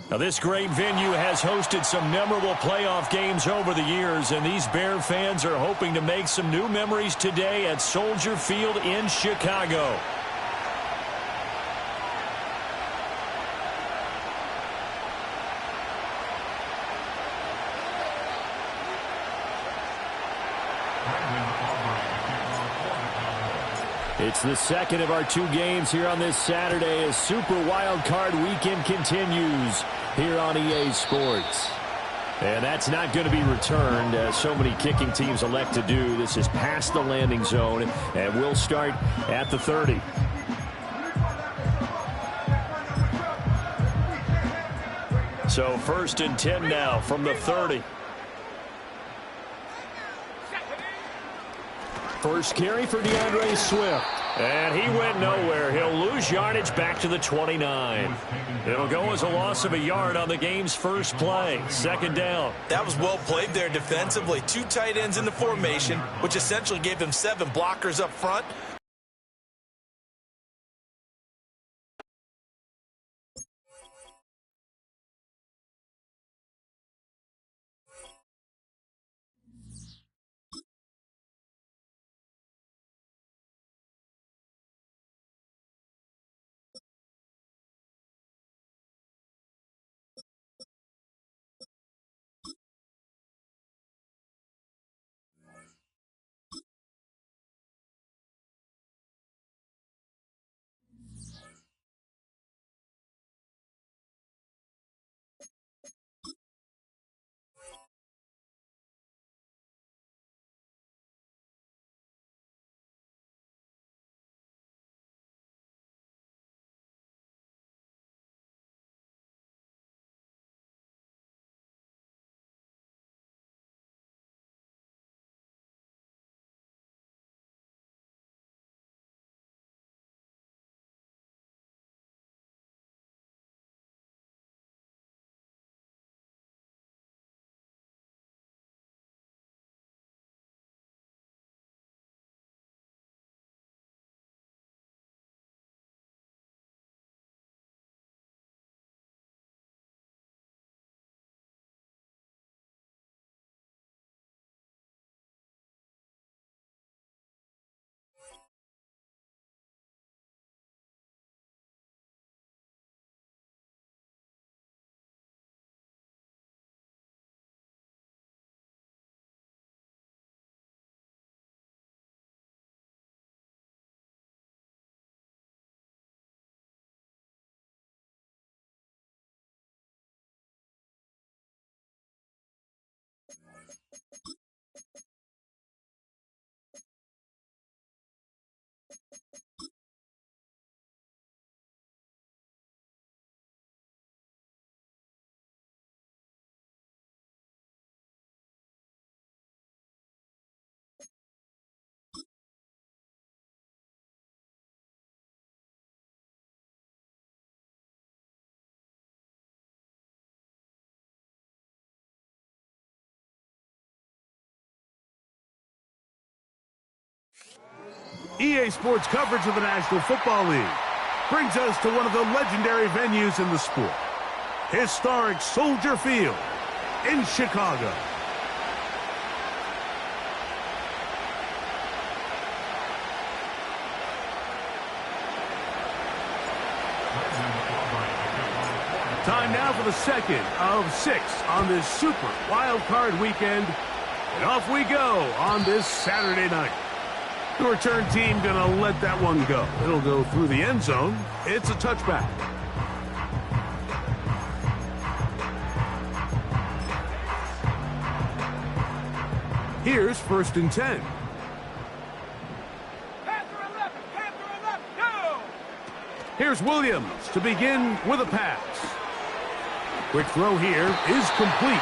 Now, this great venue has hosted some memorable playoff games over the years, and these Bear fans are hoping to make some new memories today at Soldier Field in Chicago. It's the second of our two games here on this Saturday as Super Wild Card Weekend continues here on EA Sports. And that's not going to be returned, as so many kicking teams elect to do. This is past the landing zone, and we'll start at the 30. So 1st and 10 now from the 30. First carry for DeAndre Swift. And he went nowhere. He'll lose yardage back to the 29. It'll go as a loss of a yard on the game's first play. 2nd down. That was well played there defensively. 2 tight ends in the formation, which essentially gave them 7 blockers up front. EA Sports coverage of the National Football League brings us to one of the legendary venues in the sport, historic Soldier Field in Chicago. Time now for the second of 6 on this Super Wild Card Weekend. And off we go on this Saturday night. The return team going to let that one go. It'll go through the end zone. It's a touchback. Here's 1st and 10. Panther 11, Panther Here's Williams to begin with a pass. Quick throw here is complete.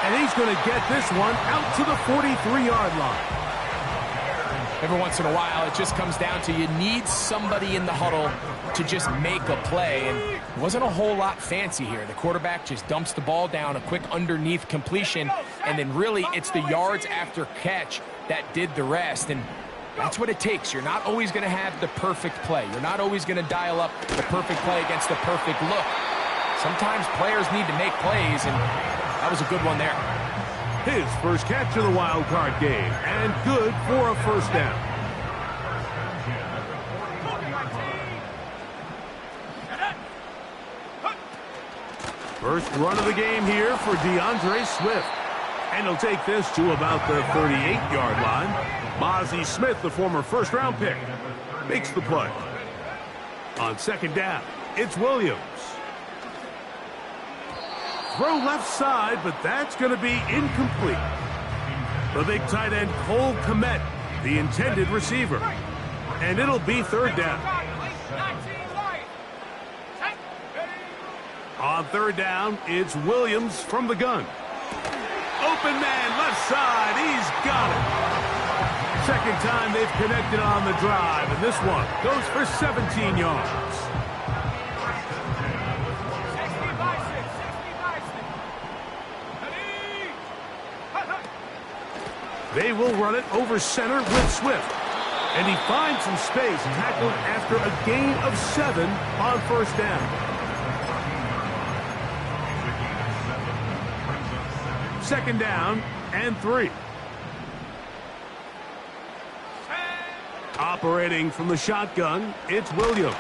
And he's going to get this one out to the 43-yard line. Every once in a while, it just comes down to you need somebody in the huddle to just make a play. And it wasn't a whole lot fancy here. The quarterback just dumps the ball down, a quick underneath completion, and then really it's the yards after catch that did the rest. And that's what it takes. You're not always going to have the perfect play. You're not always going to dial up the perfect play against the perfect look. Sometimes players need to make plays, and that was a good one there. His first catch of the wild card game, and good for a first down. First run of the game here for DeAndre Swift. And he'll take this to about the 38-yard line. Mozzie Smith, the former first-round pick, makes the play. On second down, it's Williams. Throw left side, but that's going to be incomplete. The big tight end, Cole Kmet, the intended receiver. And it'll be third down. On third down, it's Williams from the gun. Open man, left side, he's got it. Second time they've connected on the drive, and this one goes for 17 yards. They will run it over center with Swift. And he finds some space, tackled after a gain of 7 on first down. Second down and 3. Operating from the shotgun, it's Williams.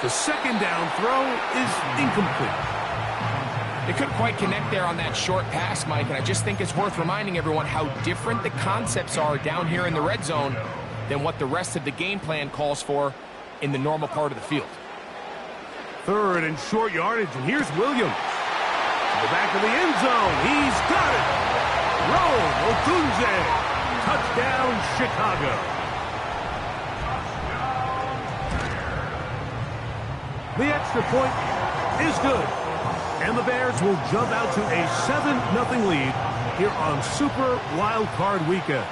The second down throw is incomplete. They couldn't quite connect there on that short pass, Mike, and I just think it's worth reminding everyone how different the concepts are down here in the red zone than what the rest of the game plan calls for in the normal part of the field. Third and short yardage, and here's Williams. In the back of the end zone, he's got it. Rome Odunze, touchdown Chicago. The extra point is good. And the Bears will jump out to a 7-0 lead here on Super Wild Card Weekend.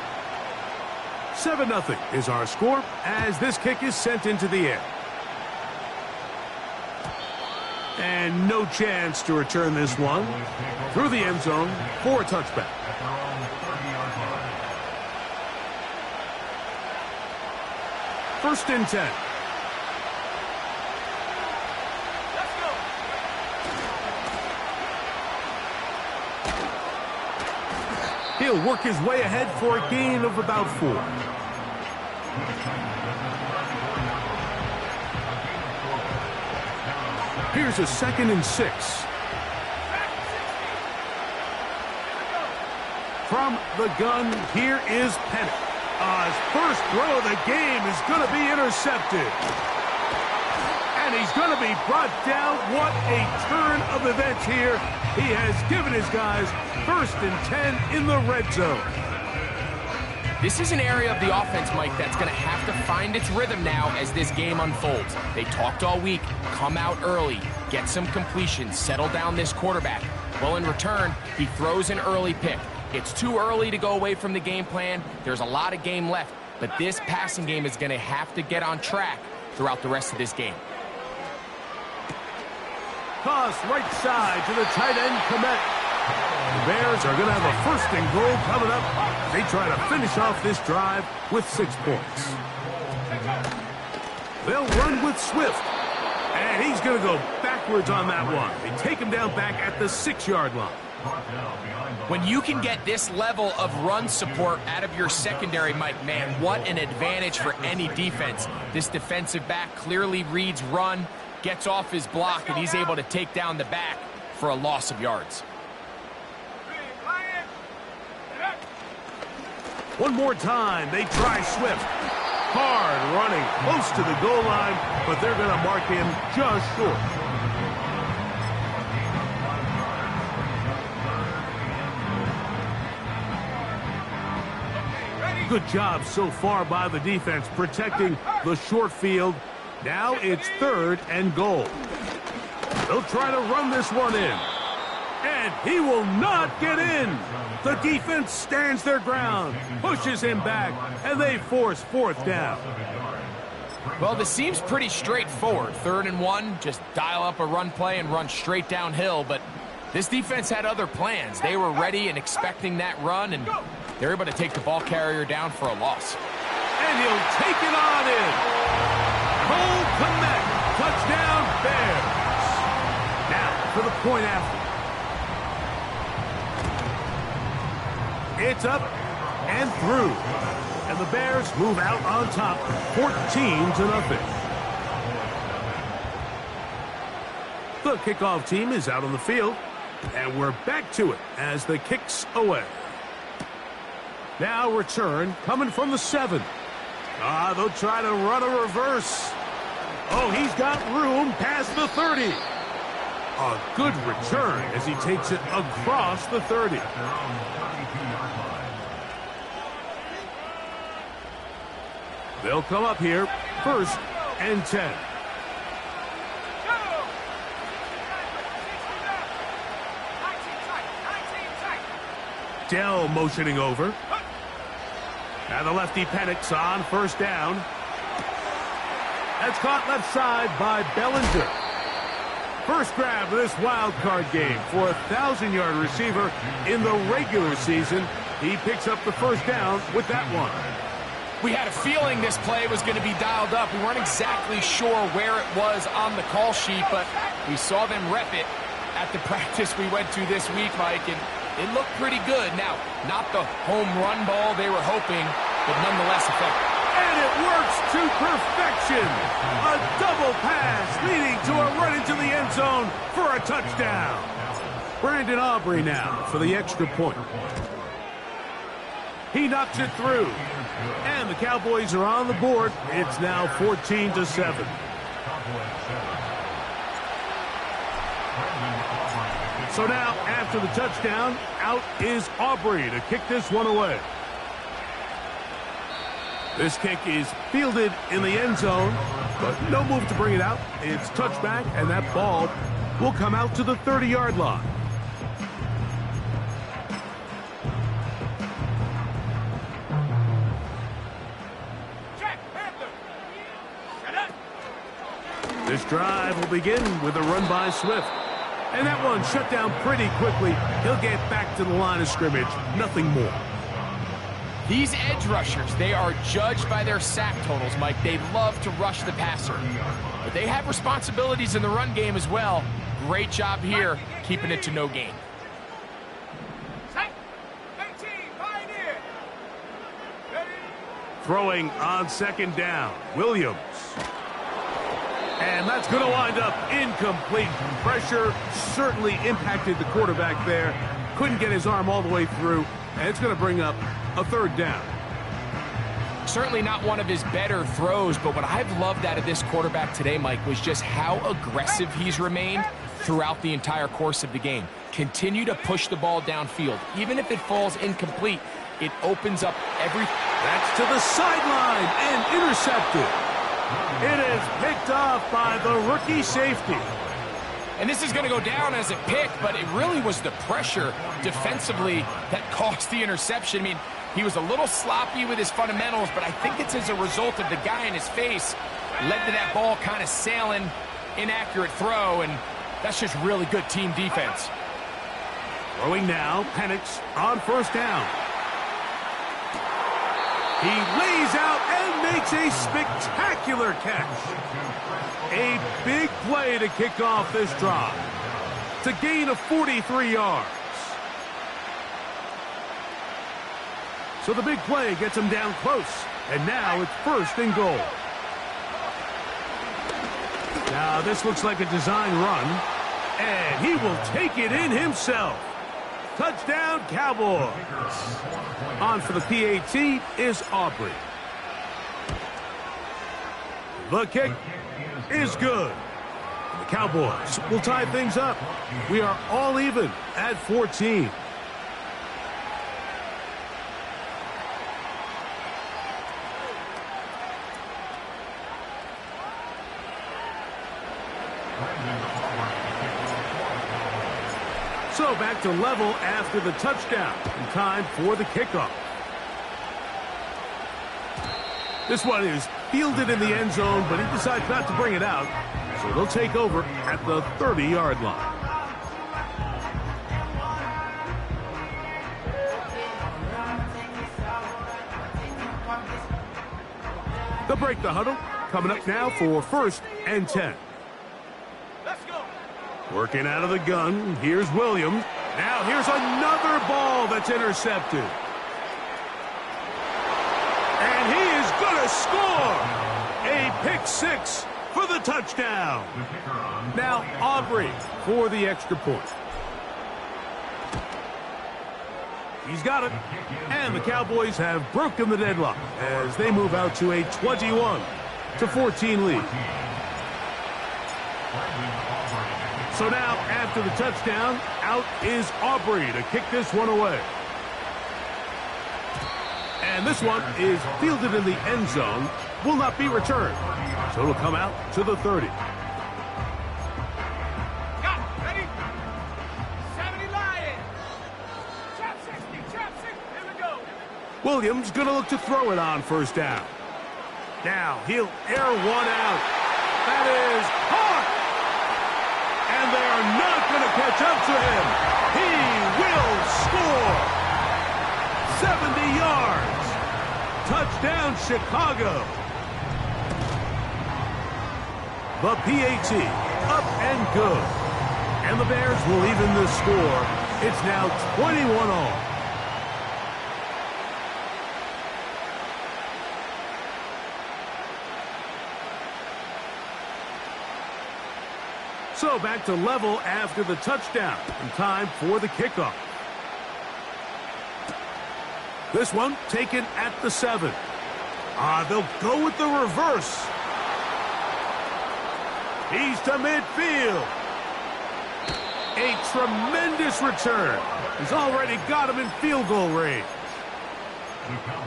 7-0 is our score as this kick is sent into the air. And no chance to return this one through the end zone for a touchback. First and 10. He'll work his way ahead for a gain of about 4. Here's a 2nd and 6. From the gun, here is Penning. His first throw of the game is going to be intercepted. And he's going to be brought down. What a turn of events here. He has given his guys 1st and 10 in the red zone. This is an area of the offense, Mike, that's going to have to find its rhythm now as this game unfolds. They talked all week, come out early, get some completions, settle down this quarterback. Well, in return, he throws an early pick. It's too early to go away from the game plan. There's a lot of game left, but this passing game is going to have to get on track throughout the rest of this game. Toss right side to the tight end, Kmet. The Bears are going to have a 1st and goal coming up. They try to finish off this drive with 6 points. They'll run with Swift. And he's going to go backwards on that one. They take him down back at the 6-yard line. When you can get this level of run support out of your secondary, Mike, man, what an advantage for any defense. This defensive back clearly reads run, gets off his block, and he's able to take down the back for a loss of yards. One more time, they try Swift. Hard running, close to the goal line, but they're going to mark him just short. Good job so far by the defense protecting the short field. Now it's 3rd and goal. They'll try to run this one in. And he will not get in. The defense stands their ground, pushes him back, and they force 4th down. Well, this seems pretty straightforward. 3rd and 1, just dial up a run play and run straight downhill. But this defense had other plans. They were ready and expecting that run, and they're able to take the ball carrier down for a loss. And he'll take it on in. Cole Kmet, touchdown Bears. Now for the point after. It's up and through. And the Bears move out on top 14-0. The kickoff team is out on the field. And we're back to it as the kick's away. Now return coming from the 7. They'll try to run a reverse. Oh, he's got room past the 30. A good return as he takes it across the 30. They'll come up here, 1st and 10. Dell motioning over. And the lefty panics on 1st down. That's caught left side by Bellinger. First grab of this wild card game for a 1,000-yard receiver in the regular season. He picks up the 1st down with that one. We had a feeling this play was going to be dialed up. We weren't exactly sure where it was on the call sheet, but we saw them rep it at the practice we went to this week, Mike, and it looked pretty good. Now, not the home run ball they were hoping, but nonetheless effective. And it works to perfection. A double pass leading to a run into the end zone for a touchdown. Brandon Aubrey now for the extra point. He knocks it through. And the Cowboys are on the board. It's now 14-7. So now, after the touchdown, out is Aubrey to kick this one away. This kick is fielded in the end zone, but no move to bring it out. It's touchback, and that ball will come out to the 30-yard line. This drive will begin with a run by Swift. And that one shut down pretty quickly. He'll get back to the line of scrimmage. Nothing more. These edge rushers, they are judged by their sack totals, Mike. They love to rush the passer. But they have responsibilities in the run game as well. Great job here, keeping it to no gain. Throwing on 2nd down, Williams. And that's going to wind up incomplete. Pressure certainly impacted the quarterback there. Couldn't get his arm all the way through. And it's going to bring up a 3rd down. Certainly not one of his better throws, but what I've loved out of this quarterback today, Mike, was just how aggressive he's remained throughout the entire course of the game. Continue to push the ball downfield. Even if it falls incomplete, it opens up every... That's to the sideline and intercepted. It is picked off by the rookie safety. And this is going to go down as a pick, but it really was the pressure defensively that caused the interception. I mean, he was a little sloppy with his fundamentals, but I think it's as a result of the guy in his face led to that ball kind of sailing, inaccurate throw, and that's just really good team defense. Throwing now, Penix on 1st down. He lays out and makes a spectacular catch. A big play to kick off this drive. To gain of 43 yards. So the big play gets him down close. And now it's 1st and goal. Now this looks like a design run. And he will take it in himself. Touchdown, Cowboys. On for the PAT is Aubrey. The kick is good. The Cowboys will tie things up. We are all even at 14. So back to level after the touchdown. And time for the kickoff. This one is fielded in the end zone, but he decides not to bring it out. So they'll take over at the 30-yard line. They'll break the huddle. Coming up now for 1st and 10. Let's go. Working out of the gun. Here's Williams. Now here's another ball that's intercepted. And he is going to score. A pick six for the touchdown. Now Aubrey for the extra point. He's got it. And the Cowboys have broken the deadlock as they move out to a 21-14 lead. So now, after the touchdown, out is Aubrey to kick this one away. And this one is fielded in the end zone, will not be returned. So it'll come out to the 30. Got it. Ready? 70 Lions. Chop 60, chop 60. Here we go. Williams going to look to throw it on 1st down. Now he'll air one out. That is caught. And they are not going to catch up to him. He will score. 70 yards. Touchdown, Chicago. The PAT up and good. And the Bears will even the score. It's now 21-all. So back to level after the touchdown. And time for the kickoff. This one taken at the 7. They'll go with the reverse. He's to midfield. A tremendous return. He's already got him in field goal range.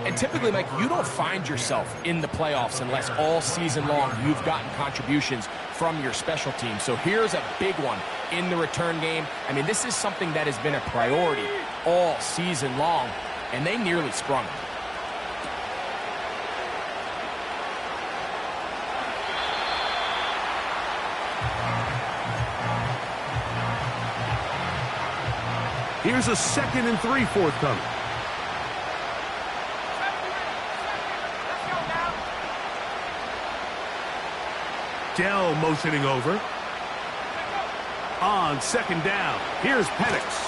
And typically, Mike, you don't find yourself in the playoffs unless all season long you've gotten contributions from your special team. So here's a big one in the return game. I mean, this is something that has been a priority all season long, and they nearly sprung it. Here's a 2nd and 3 forthcoming. Dell motioning over. On 2nd down, here's Penix.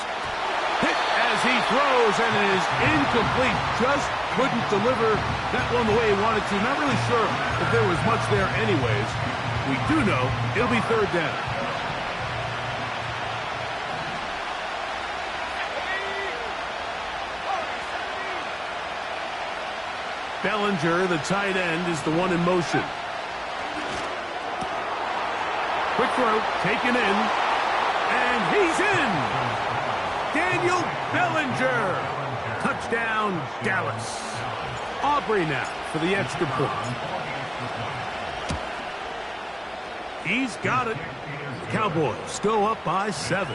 Hit as he throws, and it is incomplete. Just couldn't deliver that one the way he wanted to. Not really sure if there was much there anyways. We do know it'll be 3rd down. Bellinger, the tight end, is the one in motion. Quick throw, taken in, and he's in! Daniel Bellinger! Touchdown, Dallas. Aubrey now for the extra point. He's got it. The Cowboys go up by 7,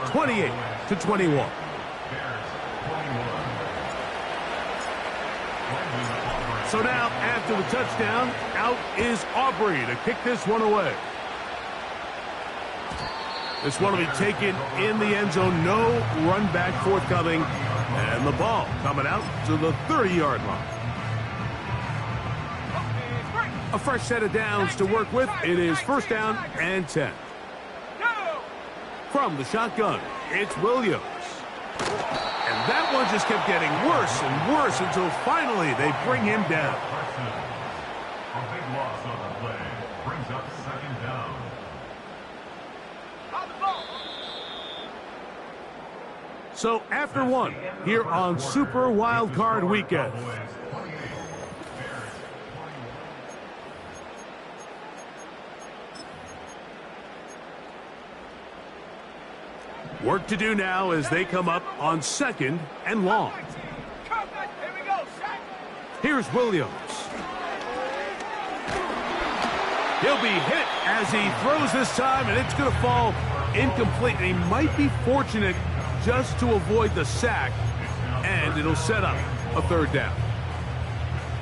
28-21. So now, after the touchdown, out is Aubrey to kick this one away. This one will be taken in the end zone. No run back forthcoming. And the ball coming out to the 30-yard line. A fresh set of downs to work with. It is 1st down and 10. From the shotgun, it's Williams. And that one just kept getting worse and worse until finally they bring him down. A big loss on the play brings up 2nd down. So after one, here on Super Wild Card Weekend. Work to do now as they come up on 2nd and long. Here's Williams. He'll be hit as he throws this time, and it's going to fall incomplete. And he might be fortunate just to avoid the sack, and it'll set up a third down.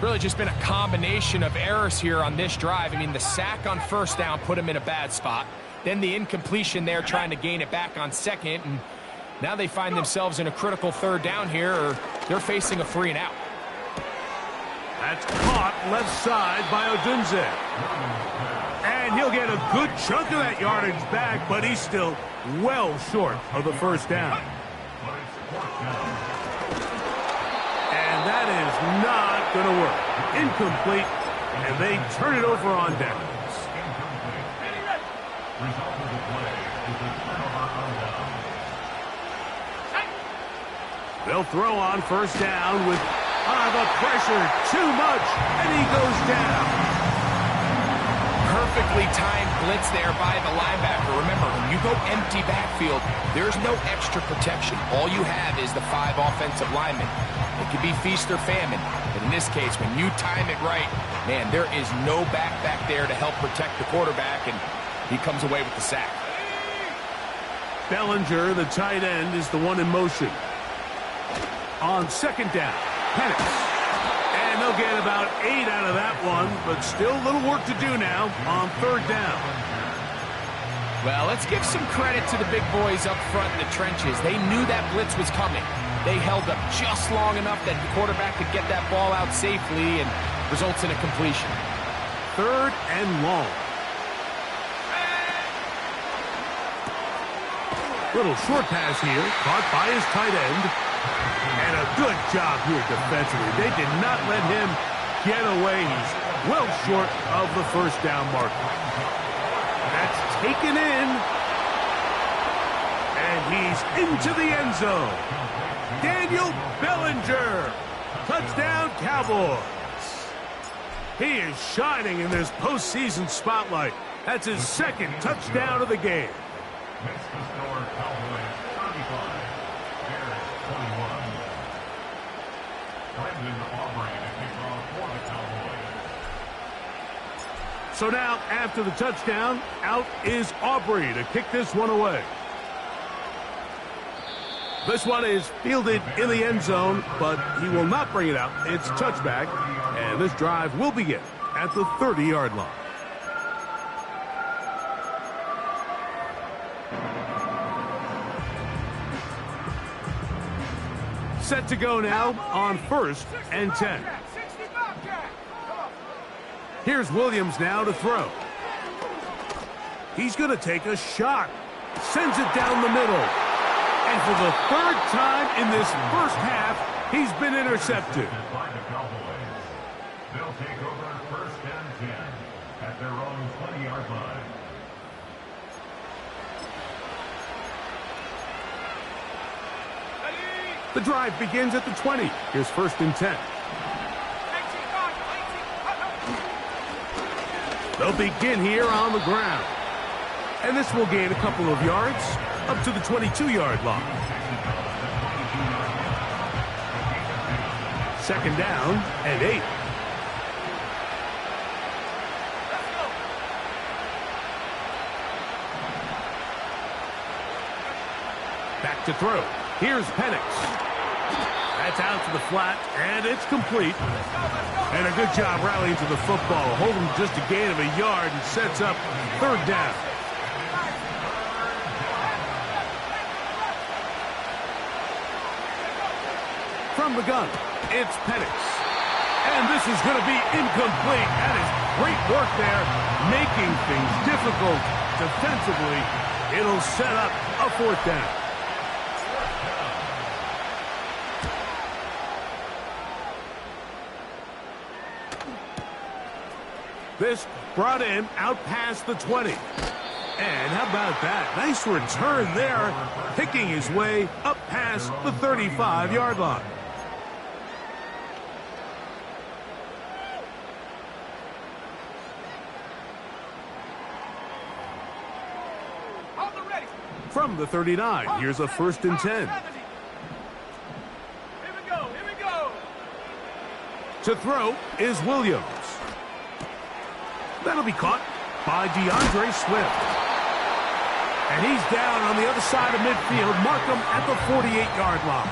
Really just been a combination of errors here on this drive. I mean, the sack on first down put him in a bad spot. Then the incompletion there trying to gain it back on second. And now they find themselves in a critical third down here, or they're facing a 3-and-out. That's caught left side by Odunze. And he'll get a good chunk of that yardage back, but he's still well short of the first down. And that is not going to work. Incomplete, and they turn it over on downs. They'll throw on first down with the pressure too much, and he goes down. Perfectly timed blitz there by the linebacker. Remember, when you go empty backfield, there's no extra protection. All you have is the 5 offensive linemen. It could be feast or famine, but in this case, when you time it right, man, there is no back there to help protect the quarterback, and he comes away with the sack. Bellinger, the tight end, is the one in motion. On second down, Penix. And they'll get about 8 out of that one, but still a little work to do now on third down. Well, let's give some credit to the big boys up front in the trenches. They knew that blitz was coming. They held up just long enough that the quarterback could get that ball out safely and results in a completion. Third and long. Little short pass here, caught by his tight end. And a good job here defensively. They did not let him get away. He's well short of the first down marker. That's taken in. And he's into the end zone. Daniel Bellinger. Touchdown, Cowboys. He is shining in this postseason spotlight. That's his second touchdown of the game. So now, after the touchdown, out is Aubrey to kick this one away. This one is fielded in the end zone, but he will not bring it out. It's touchback, and this drive will begin at the 30-yard line. Set to go now on 1st and 10. Here's Williams now to throw. He's going to take a shot. Sends it down the middle. And for the 3rd time in this first half, he's been intercepted. They'll take over 1st and 10 at their own 20-yard line. The drive begins at the 20. Here's 1st and 10. They'll begin here on the ground. And this will gain a couple of yards up to the 22-yard line. 2nd down and 8. Back to throw. Here's Penix. That's out to the flat, and it's complete. And a good job rallying to the football. Holding just a gain of a yard and sets up 3rd down. From the gun, it's Penix. And this is going to be incomplete. That is great work there, making things difficult defensively. It'll set up a 4th down. This brought him out past the 20. And how about that? Nice return there, picking his way up past the 35-yard line. From the 39, here's a 1st and 10. Here we go. To throw is Williams. That'll be caught by DeAndre Swift. And he's down on the other side of midfield. Mark him at the 48-yard line.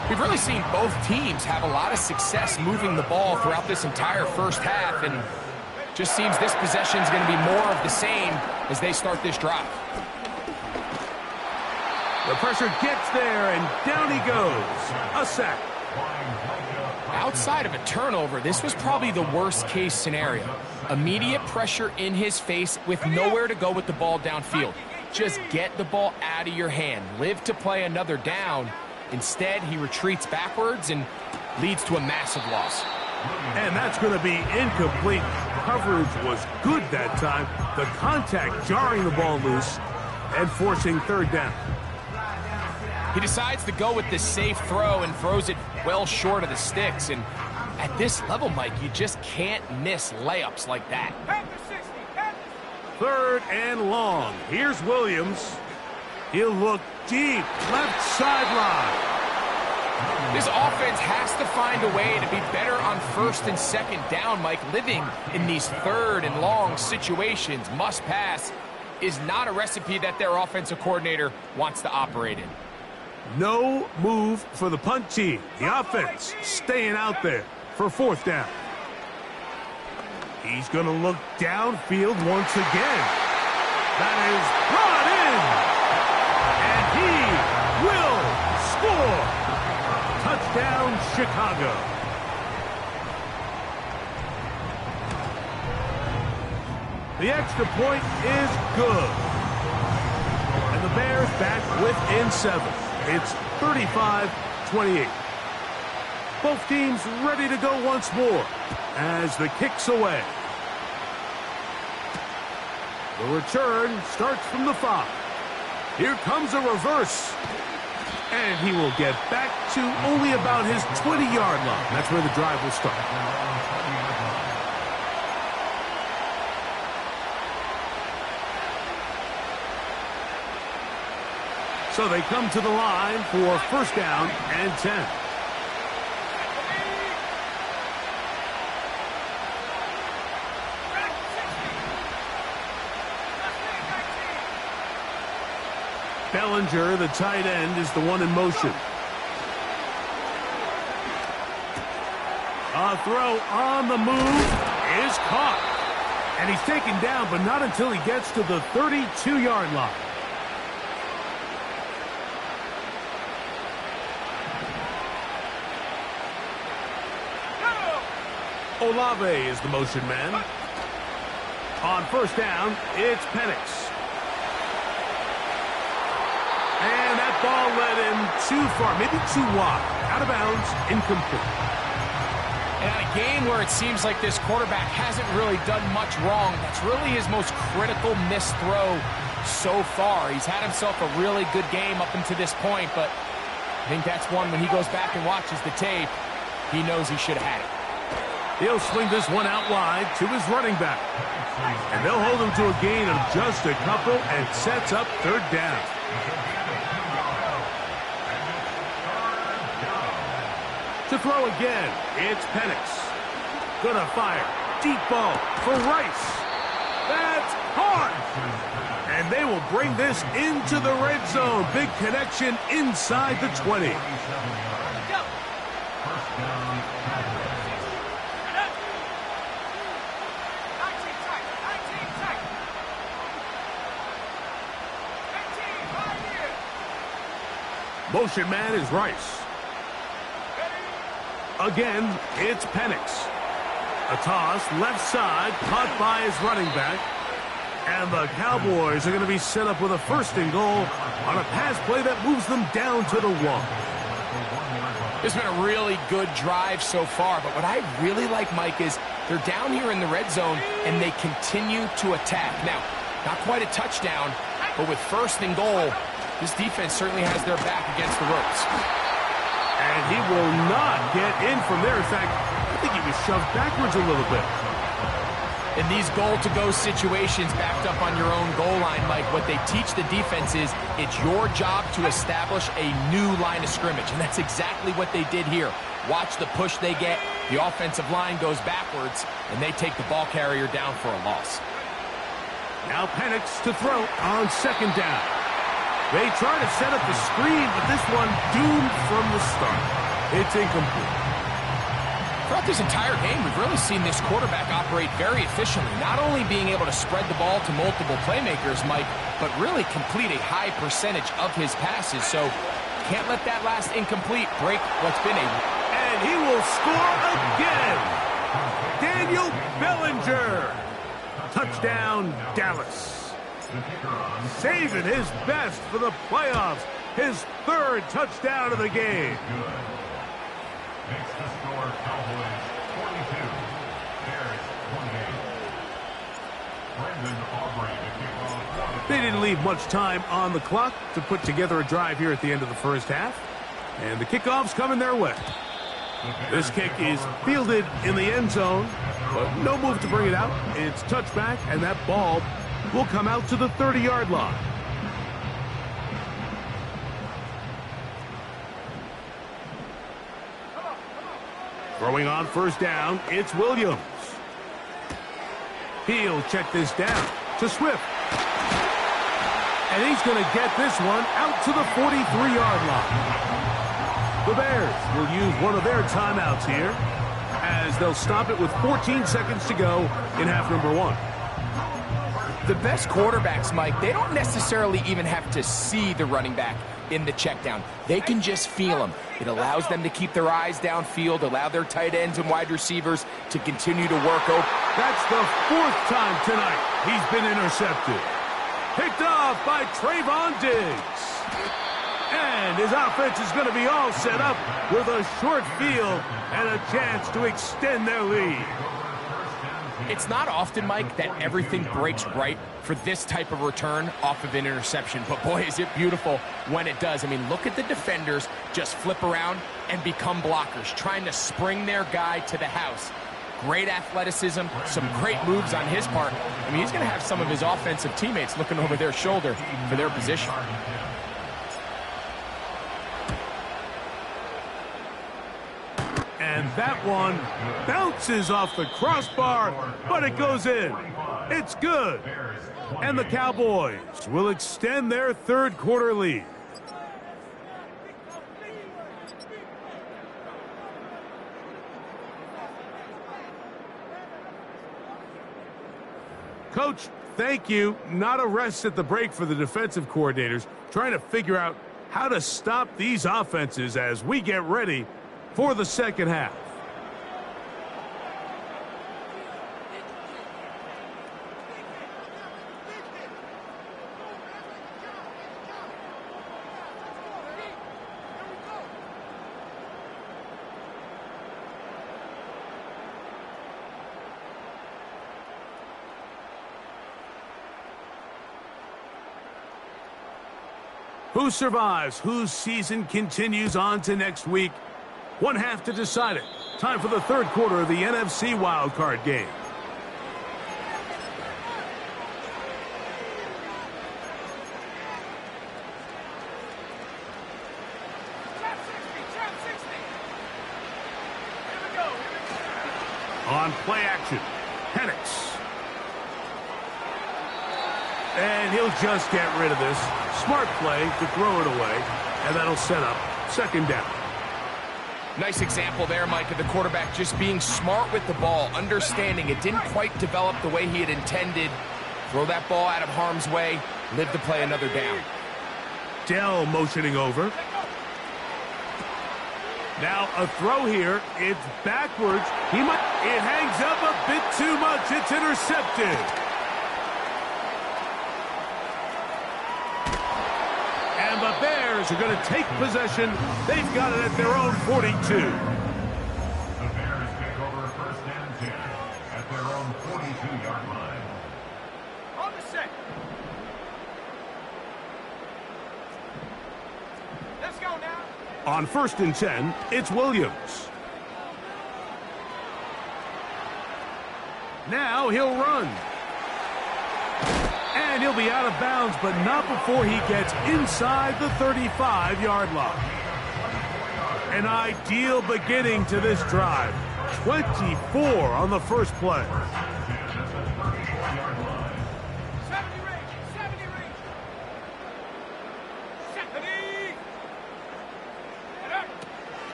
We've really seen both teams have a lot of success moving the ball throughout this entire first half, and just seems this possession is going to be more of the same as they start this drive. The pressure gets there, and down he goes. A sack. Outside of a turnover, this was probably the worst-case scenario. Immediate pressure in his face with nowhere to go with the ball downfield. Just get the ball out of your hand. Live to play another down. Instead, he retreats backwards and leads to a massive loss. And that's going to be incomplete. Coverage was good that time. The contact jarring the ball loose and forcing third down. He decides to go with this safe throw and throws it well short of the sticks. And at this level, Mike, you just can't miss layups like that. Third and long. Here's Williams. He'll look deep, left sideline. This offense has to find a way to be better on first and second down, Mike. Living in these third and long situations, must pass, is not a recipe that their offensive coordinator wants to operate in. No move for the punt team. The offense staying out there for fourth down. He's going to look downfield once again. That is brought in. And he will score. Touchdown, Chicago. The extra point is good. And the Bears back within 7. It's 35-28. Both teams ready to go once more as the kick's away. The return starts from the 5. Here comes a reverse. And he will get back to only about his 20-yard line. That's where the drive will start. So they come to the line for first down and 10. Bellinger, the tight end, is the one in motion. A throw on the move is caught. And he's taken down, but not until he gets to the 32-yard line. Olave is the motion man. On first down, it's Penix. And that ball led him too far, maybe too wide. Out of bounds, incomplete. And in a game where it seems like this quarterback hasn't really done much wrong, that's really his most critical missed throw so far. He's had himself a really good game up until this point, but I think that's one when he goes back and watches the tape, he knows he should have had it. He'll swing this one out wide to his running back. And they'll hold him to a gain of just a couple and sets up third down. To throw again, it's Penix. Gonna fire. Deep ball for Rice. That's hard. And they will bring this into the red zone. Big connection inside the 20. Motion man is Rice. Again, it's Penix. A toss, left side, caught by his running back. And the Cowboys are going to be set up with a first and goal on a pass play that moves them down to the 1. It's been a really good drive so far, but what I really like, Mike, is they're down here in the red zone, and they continue to attack. Now, not quite a touchdown, but with first and goal, this defense certainly has their back against the ropes. And he will not get in from there. In fact, I think he was shoved backwards a little bit. In these goal-to-go situations backed up on your own goal line, Mike, what they teach the defense is it's your job to establish a new line of scrimmage, and that's exactly what they did here. Watch the push they get. The offensive line goes backwards, and they take the ball carrier down for a loss. Now Penix to throw on second down. They try to set up the screen, but this one doomed from the start. It's incomplete. Throughout this entire game, we've really seen this quarterback operate very efficiently, not only being able to spread the ball to multiple playmakers, Mike, but really complete a high percentage of his passes. So can't let that last incomplete break what's been a... And he will score again. Daniel Bellinger. Touchdown, Dallas. Saving his best for the playoffs. His third touchdown of the game. Makes the score Cowboys 42, Bears 28. Brendan Aubrey to kick off. They didn't leave much time on the clock to put together a drive here at the end of the first half. And the kickoff's coming their way. This kick is fielded in the end zone, but no move to bring it out. It's touchback, and that ball will come out to the 30-yard line. Throwing on first down, it's Williams. He'll check this down to Swift. And he's going to get this one out to the 43-yard line. The Bears will use one of their timeouts here as they'll stop it with 14 seconds to go in half number one. The best quarterbacks, Mike, they don't necessarily even have to see the running back in the check down. They can just feel him. It allows them to keep their eyes downfield, allow their tight ends and wide receivers to continue to work open. That's the fourth time tonight he's been intercepted. Picked off by Trayvon Diggs. And his offense is going to be all set up with a short field and a chance to extend their lead. It's not often, Mike, that everything breaks right for this type of return off of an interception. But boy, is it beautiful when it does. I mean, look at the defenders just flip around and become blockers, trying to spring their guy to the house. Great athleticism, some great moves on his part. I mean, he's going to have some of his offensive teammates looking over their shoulder for their position. And that one bounces off the crossbar, but it goes in. It's good. And the Cowboys will extend their third quarter lead. Coach, thank you. Not a rest at the break for the defensive coordinators, trying to figure out how to stop these offenses as we get ready for the second half. Who survives? Whose season continues on to next week? One half to decide it. Time for the third quarter of the NFC wildcard game. On play action, Penix. And he'll just get rid of this. Smart play to throw it away, and that'll set up second down. Nice example there, Mike, of the quarterback just being smart with the ball, understanding it didn't quite develop the way he had intended. Throw that ball out of harm's way, live to play another down. Dell motioning over. Now a throw here. It's backwards. It hangs up a bit too much. It's intercepted. And the Bears are going to take possession. They've got it at their own 42. The Bears take over first and 10 at their own 42-yard line. On the set. Let's go now. On first and 10, it's Williams. Now he'll run. And he'll be out of bounds, but not before he gets inside the 35-yard line. An ideal beginning to this drive. 24 on the first play. 70 range, 70 range. 70.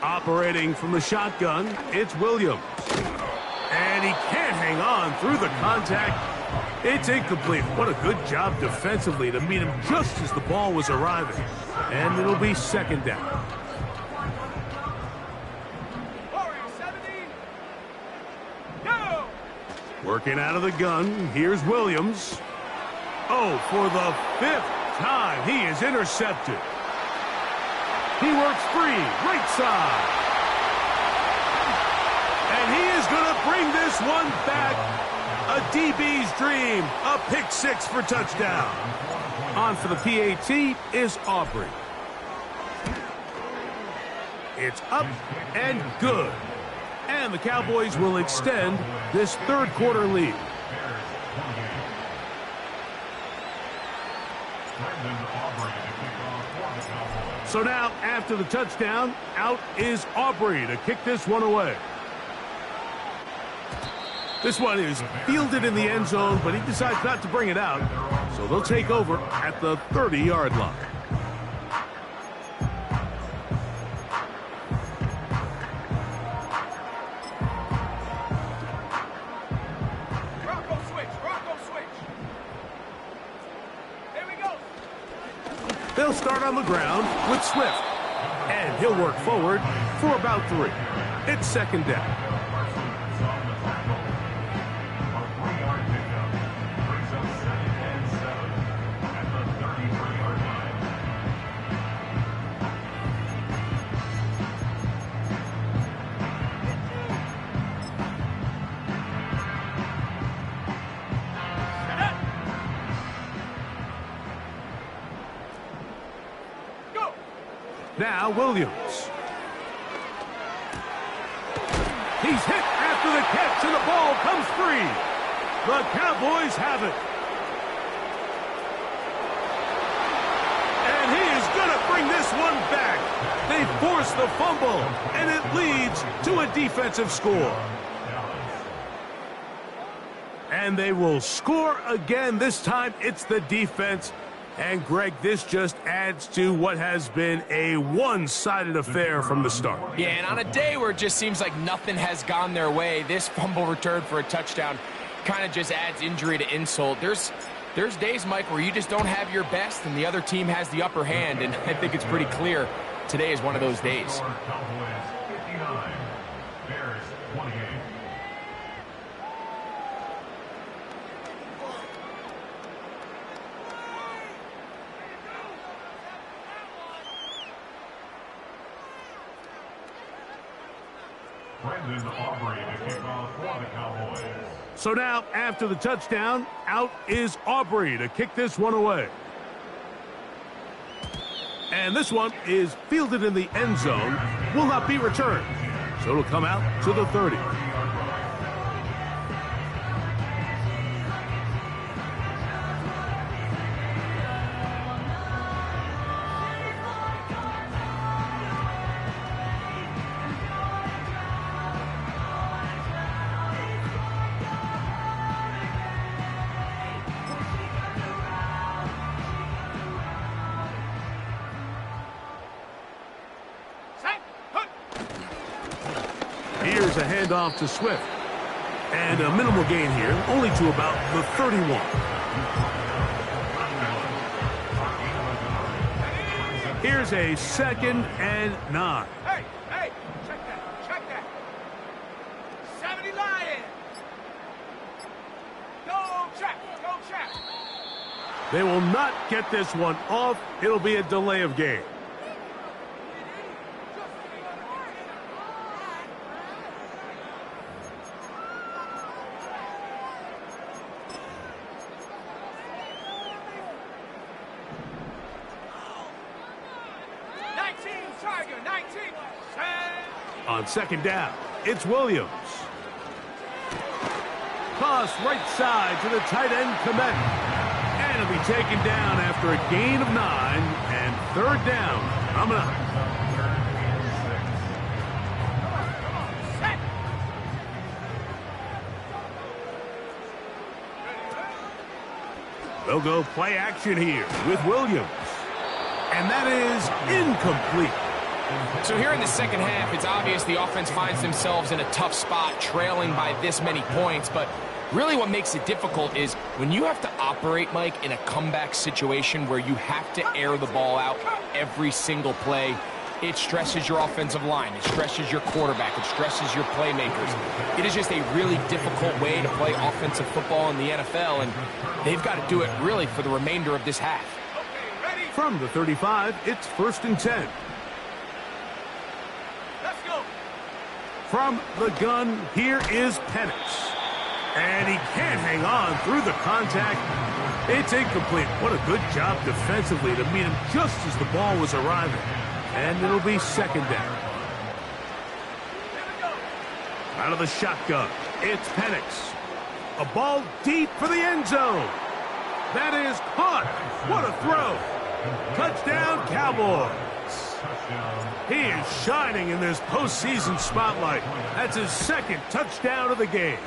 Operating from the shotgun, it's Williams. And he can't hang on through the contact. It's incomplete. What a good job defensively to meet him just as the ball was arriving. And it'll be second down. Working out of the gun, here's Williams. Oh, for the 5th time, he is intercepted. He works free, right side. And he is going to bring this one back. A DB's dream, a pick 6 for touchdown. On for the PAT is Aubrey. It's up and good. And the Cowboys will extend this third quarter lead. So now, after the touchdown, out is Aubrey to kick this one away. This one is fielded in the end zone, but he decides not to bring it out. So they'll take over at the 30-yard line. They'll start on the ground with Swift. And he'll work forward for about 3. It's second down. Now Williams. He's hit after the catch, and the ball comes free. The Cowboys have it. And he is going to bring this one back. They force the fumble, and it leads to a defensive score. And they will score again. This time it's the defense. And, Greg, this just adds to what has been a one-sided affair from the start. Yeah, and on a day where it just seems like nothing has gone their way, this fumble return for a touchdown kind of just adds injury to insult. There's days, Mike, where you just don't have your best and the other team has the upper hand, and I think it's pretty clear today is one of those days. So now, after the touchdown, out is Aubrey to kick this one away. And this one is fielded in the end zone, will not be returned. So it'll come out to the 30. Here's a handoff to Swift. And a minimal gain here, only to about the 31. Here's a 2nd and 9. Hey, check that. 70 Lions. Go trap. They will not get this one off. It'll be a delay of game. On second down, it's Williams. toss right side to the tight end, Komet. And it'll be taken down after a gain of 9 and third down. Coming up. They'll go play action here with Williams. And that is incomplete. So here in the second half, it's obvious the offense finds themselves in a tough spot, trailing by this many points. But really what makes it difficult is when you have to operate, Mike, in a comeback situation where you have to air the ball out every single play, it stresses your offensive line. It stresses your quarterback. It stresses your playmakers. It is just a really difficult way to play offensive football in the NFL, and they've got to do it really for the remainder of this half. From the 35, it's 1st and 10. Let's go. From the gun, here is Penix. And he can't hang on through the contact. It's incomplete. What a good job defensively to meet him just as the ball was arriving. And it'll be 2nd down. Out of the shotgun, it's Penix. A ball deep for the end zone. That is caught. What a throw. Touchdown, Cowboys. He is shining in this postseason spotlight. That's his 2nd touchdown of the game.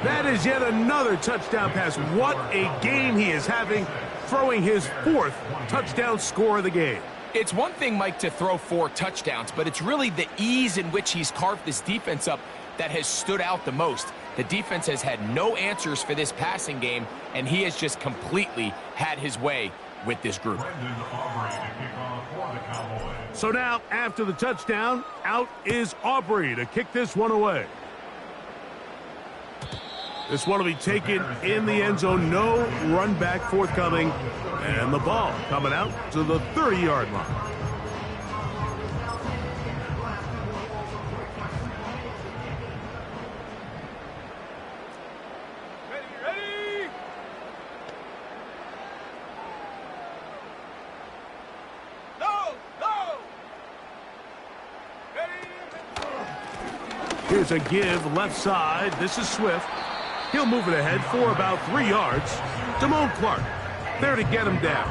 That is yet another touchdown pass. What a game he is having, throwing his 4th touchdown score of the game. It's one thing, Mike, to throw 4 touchdowns, but it's really the ease in which he's carved this defense up that has stood out the most. The defense has had no answers for this passing game, and he has just completely had his way with this group. So now, after the touchdown, out is Aubrey to kick this one away. This one will be taken in the end zone. No run back forthcoming. And the ball coming out to the 30-yard line. Ready. No. Ready. Here's a give left side. This is Swift. He'll move it ahead for about 3 yards. Damone Clark there to get him down.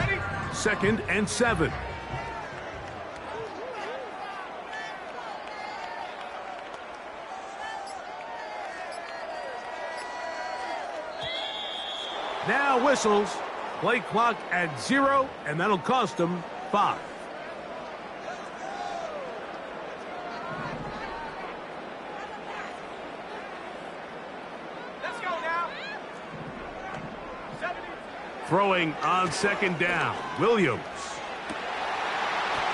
Ready. 2nd and 7. Now whistles. Play clock at 0, and that'll cost him 5. Let's go now. 70. Throwing on 2nd down. Williams.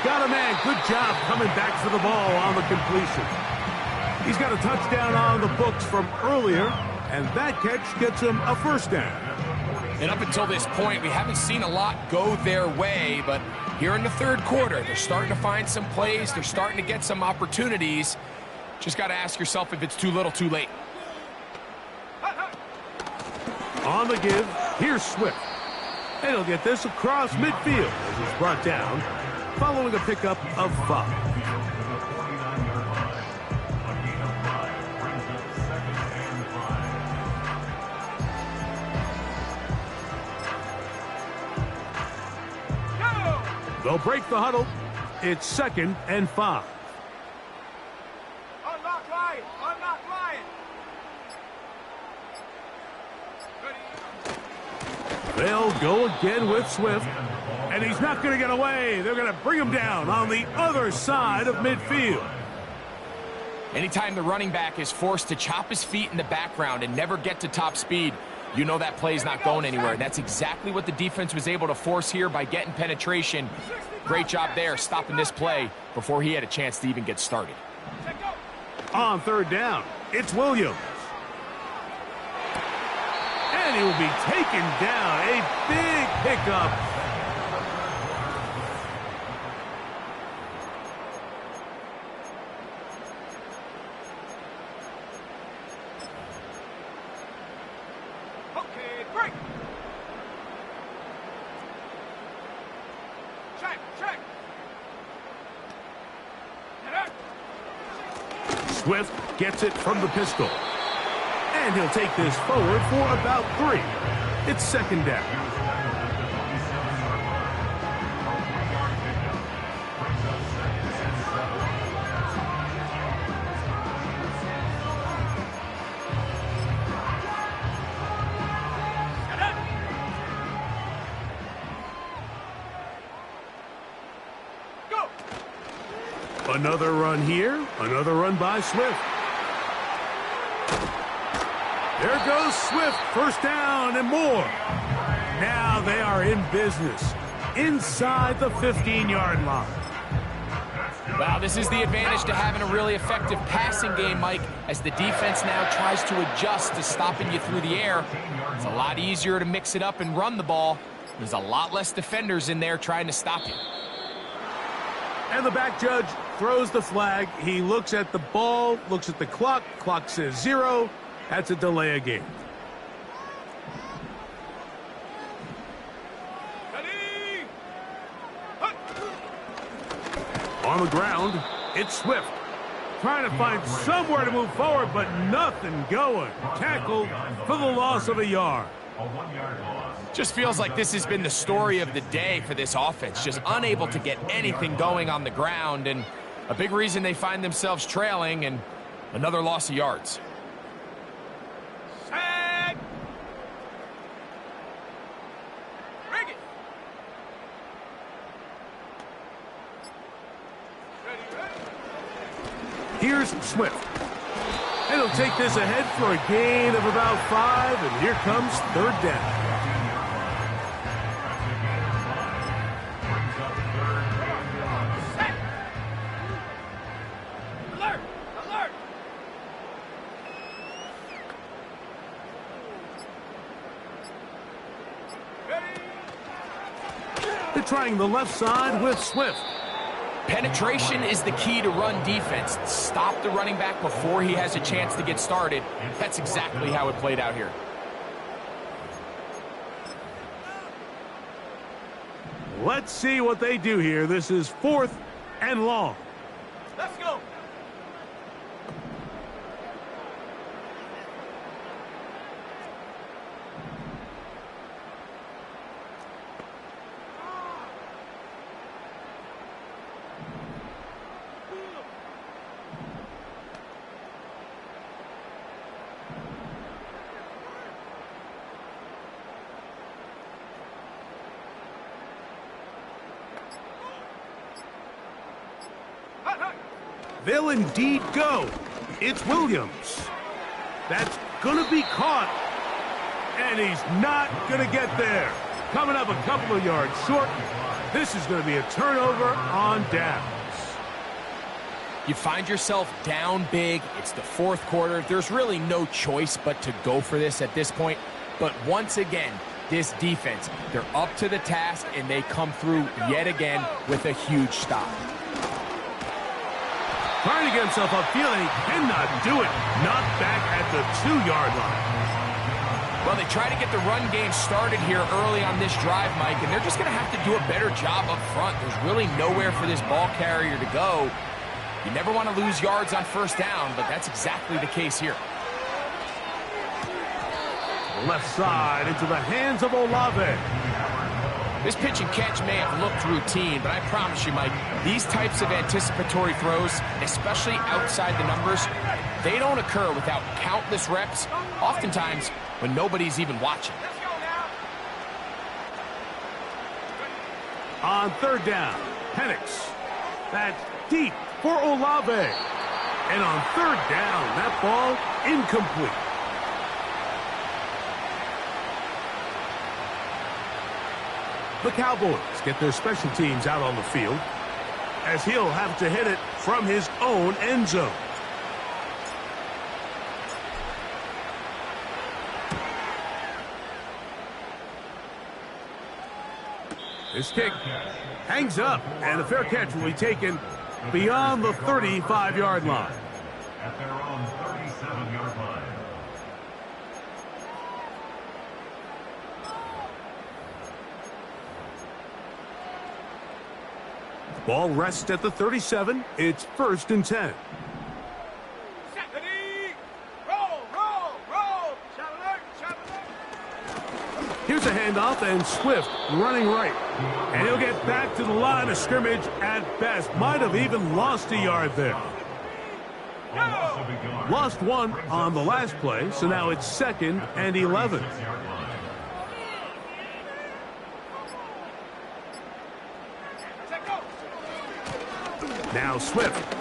Got a man. Good job coming back for the ball on the completion. He's got a touchdown on the books from earlier, and that catch gets him a 1st down. And up until this point, we haven't seen a lot go their way, but here in the 3rd quarter, they're starting to find some plays. They're starting to get some opportunities. Just got to ask yourself if it's too little, too late. On the give, here's Swift. And he'll get this across midfield as he's brought down, following a pickup of 5. They'll break the huddle. It's 2nd and 5. Unlock line. Ready. They'll go again with Swift. And he's not going to get away. They're going to bring him down on the other side of midfield. Anytime the running back is forced to chop his feet in the background and never get to top speed, you know that play's not going anywhere. And that's exactly what the defense was able to force here by getting penetration. Great job there, stopping this play before he had a chance to even get started. On 3rd down, it's Williams. And he will be taken down. A big pickup. Okay, break. Check, check. Swift gets it from the pistol. And he'll take this forward for about 3. It's second down. Another run here, another run by Swift. There goes Swift, first down and more. Now they are in business, inside the 15-yard line. Well, this is the advantage to having a really effective passing game, Mike, as the defense now tries to adjust to stopping you through the air. It's a lot easier to mix it up and run the ball. There's a lot less defenders in there trying to stop you. And the back judge throws the flag. He looks at the ball, looks at the clock. Clock says 0. That's a delay of game. Ready? On the ground, it's Swift. Trying to find somewhere to move forward, but nothing going. Tackled for the loss of a yard. A 1-yard loss. Just feels like this has been the story of the day for this offense. Just unable to get anything going on the ground, and a big reason they find themselves trailing, and another loss of yards. Set. Bring it. Ready, ready. Here's Swift. And he'll take this ahead for a gain of about 5, and here comes third down. Set. Alert, alert. Ready. They're trying the left side with Swift. Penetration is the key to run defense. Stop the running back before he has a chance to get started. That's exactly how it played out here. Let's see what they do here. This is 4th and long. Let's go. They'll indeed go. It's Williams. That's going to be caught. And he's not going to get there. Coming up a couple of yards short. This is going to be a turnover on downs. You find yourself down big. It's the 4th quarter. There's really no choice but to go for this at this point. But once again, this defense, they're up to the task, and they come through yet again with a huge stop. Trying to get himself upfield, and he cannot do it. Not back at the 2-yard line. Well, they try to get the run game started here early on this drive, Mike, and they're just going to have to do a better job up front. There's really nowhere for this ball carrier to go. You never want to lose yards on first down, but that's exactly the case here. Left side into the hands of Olave. This pitch and catch may have looked routine, but I promise you, Mike, these types of anticipatory throws, especially outside the numbers, they don't occur without countless reps, oftentimes when nobody's even watching. Let's go now. On third down, Penix. That's deep for Olave. And on third down, that ball incomplete. The Cowboys get their special teams out on the field, as he'll have to hit it from his own end zone. This kick hangs up, and a fair catch will be taken beyond the 35-yard line. At their own 37-yard line. Ball rests at the 37. It's 1st and 10. Here's a handoff, and Swift running right. And he'll get back to the line of scrimmage at best. Might have even lost a yard there. Lost 1 on the last play, so now it's 2nd and 11. Now Swift.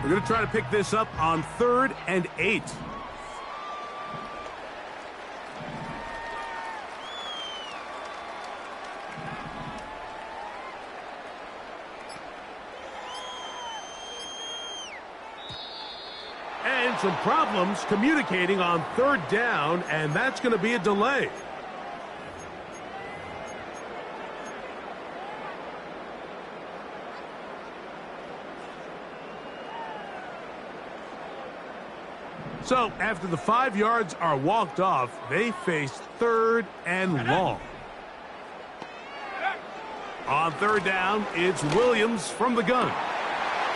We're going to try to pick this up on 3rd and 8. And some problems communicating on 3rd down, and that's going to be a delay. So, after the 5 yards are walked off, they face 3rd and long. On 3rd down, it's Williams from the gun.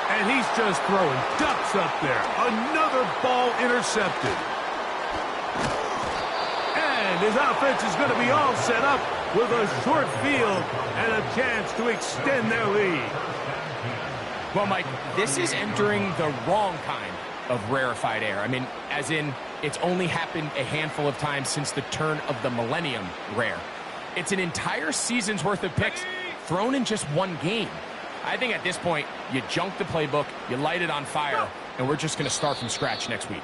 And he's just throwing ducks up there. Another ball intercepted. And his offense is going to be all set up with a short field and a chance to extend their lead. Well, Mike, this is entering the wrong kind of rarefied air. I mean, as in, it's only happened a handful of times since the turn of the millennium rare. It's an entire season's worth of picks thrown in just one game. I think at this point, you junk the playbook, you light it on fire, and we're just going to start from scratch next week.